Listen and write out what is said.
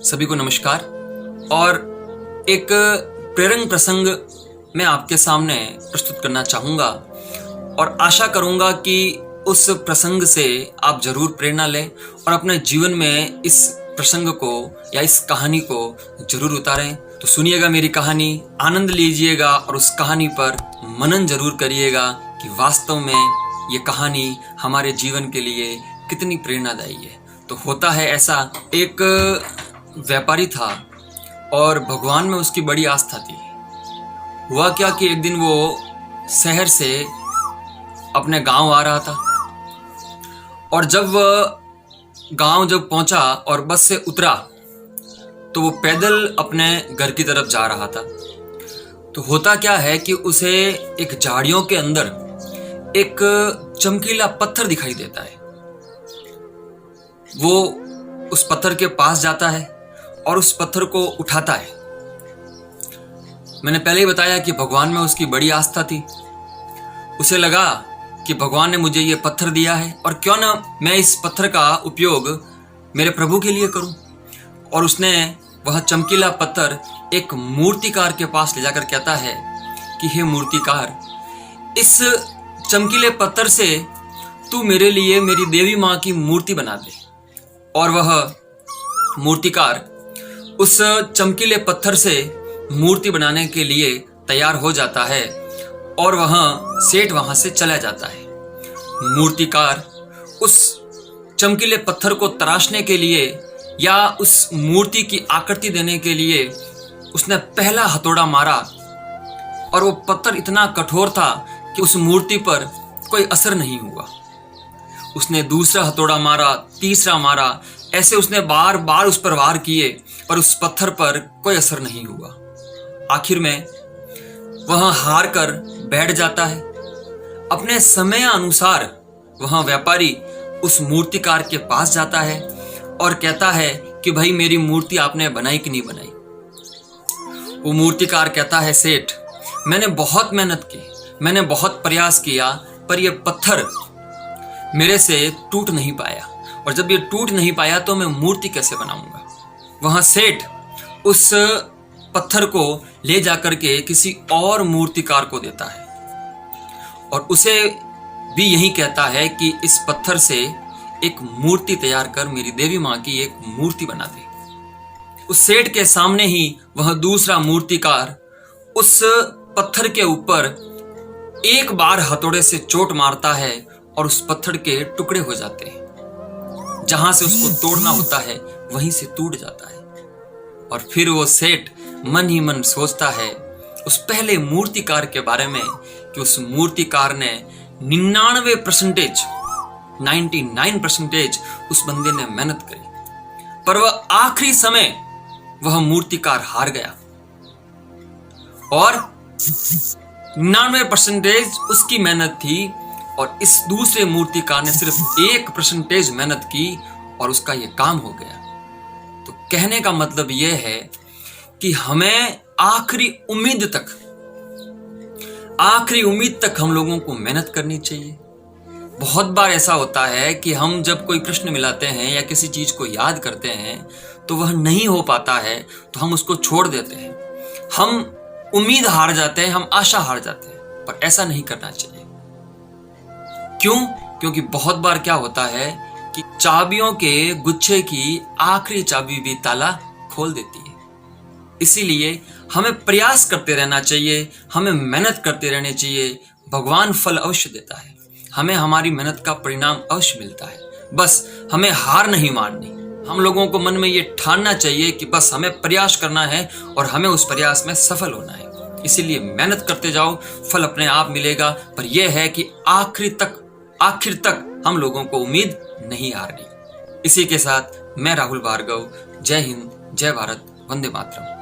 सभी को नमस्कार। और एक प्रेरक प्रसंग मैं आपके सामने प्रस्तुत करना चाहूँगा और आशा करूँगा कि उस प्रसंग से आप जरूर प्रेरणा लें और अपने जीवन में इस प्रसंग को या इस कहानी को जरूर उतारें। तो सुनिएगा मेरी कहानी, आनंद लीजिएगा और उस कहानी पर मनन जरूर करिएगा कि वास्तव में ये कहानी हमारे जीवन के लिए कितनी प्रेरणादायी है। तो होता है ऐसा, एक व्यापारी था और भगवान में उसकी बड़ी आस्था थी। हुआ क्या कि एक दिन वो शहर से अपने गांव आ रहा था और जब वह गांव पहुंचा और बस से उतरा तो वो पैदल अपने घर की तरफ जा रहा था। तो होता क्या है कि उसे एक झाड़ियों के अंदर एक चमकीला पत्थर दिखाई देता है। वो उस पत्थर के पास जाता है और उस पत्थर को उठाता है। मैंने पहले ही बताया कि भगवान में उसकी बड़ी आस्था थी। उसे लगा कि भगवान ने मुझे ये पत्थर दिया है और क्यों ना मैं इस पत्थर का उपयोग मेरे प्रभु के लिए करूं। और उसने वह चमकीला पत्थर एक मूर्तिकार के पास ले जाकर कहता है कि हे मूर्तिकार, इस चमकीले पत्थर से तू मेरे लिए मेरी देवी माँ की मूर्ति बना दे। और वह मूर्तिकार उस चमकीले पत्थर से मूर्ति बनाने के लिए तैयार हो जाता है और वह सेठ वहां से चला जाता है। मूर्तिकार उस चमकीले पत्थर को तराशने के लिए या उस मूर्ति की आकृति देने के लिए उसने पहला हथौड़ा मारा और वो पत्थर इतना कठोर था कि उस मूर्ति पर कोई असर नहीं हुआ। उसने दूसरा हथौड़ा मारा, तीसरा मारा, ऐसे उसने बार बार उस पर वार किए पर उस पत्थर पर कोई असर नहीं हुआ। आखिर में वह हार कर बैठ जाता है। अपने समय अनुसार वह व्यापारी उस मूर्तिकार के पास जाता है और कहता है कि भाई मेरी मूर्ति आपने बनाई कि नहीं बनाई। वो मूर्तिकार कहता है, सेठ मैंने बहुत मेहनत की, मैंने बहुत प्रयास किया पर यह पत्थर मेरे से टूट नहीं पाया और जब ये टूट नहीं पाया तो मैं मूर्ति कैसे बनाऊंगा। वहां सेठ उस पत्थर को ले जाकर के किसी और मूर्तिकार को देता है और उसे भी यही कहता है कि इस पत्थर से एक मूर्ति तैयार कर मेरी देवी माँ की एक मूर्ति बना दे। उस सेठ के सामने ही वह दूसरा मूर्तिकार उस पत्थर के ऊपर एक बार हथौड़े से चोट मारता है और उस पत्थर के टुकड़े हो जाते हैं। जहां से उसको तोड़ना होता है वहीं से टूट जाता है। और फिर वो सेठ मन ही मन सोचता है उस पहले मूर्तिकार के बारे में कि उस मूर्तिकार ने 99% उस बंदे ने मेहनत करी पर वह आखिरी समय वह मूर्तिकार हार गया और 99% उसकी मेहनत थी और इस दूसरे मूर्तिकार ने सिर्फ 1% मेहनत की और उसका यह काम हो गया। तो कहने का मतलब यह है कि हमें आखिरी उम्मीद तक हम लोगों को मेहनत करनी चाहिए। बहुत बार ऐसा होता है कि हम जब कोई प्रश्न मिलाते हैं या किसी चीज को याद करते हैं तो वह नहीं हो पाता है तो हम उसको छोड़ देते हैं, हम उम्मीद हार जाते हैं, हम आशा हार जाते हैं। पर ऐसा नहीं करना चाहिए। क्यों? क्योंकि बहुत बार क्या होता है कि चाबियों के गुच्छे की आखिरी चाबी भी ताला खोल देती है। इसीलिए हमें प्रयास करते रहना चाहिए, हमें मेहनत करते रहने चाहिए। भगवान फल अवश्य देता है, हमें हमारी मेहनत का परिणाम अवश्य मिलता है। बस हमें हार नहीं माननी। हम लोगों को मन में ये ठानना चाहिए कि बस हमें प्रयास करना है और हमें उस प्रयास में सफल होना है। इसीलिए मेहनत करते जाओ, फल अपने आप मिलेगा। पर यह है कि आखिर तक हम लोगों को उम्मीद नहीं हारनी। इसी के साथ मैं राहुल भार्गव, जय हिंद, जय भारत, वंदे मातरम।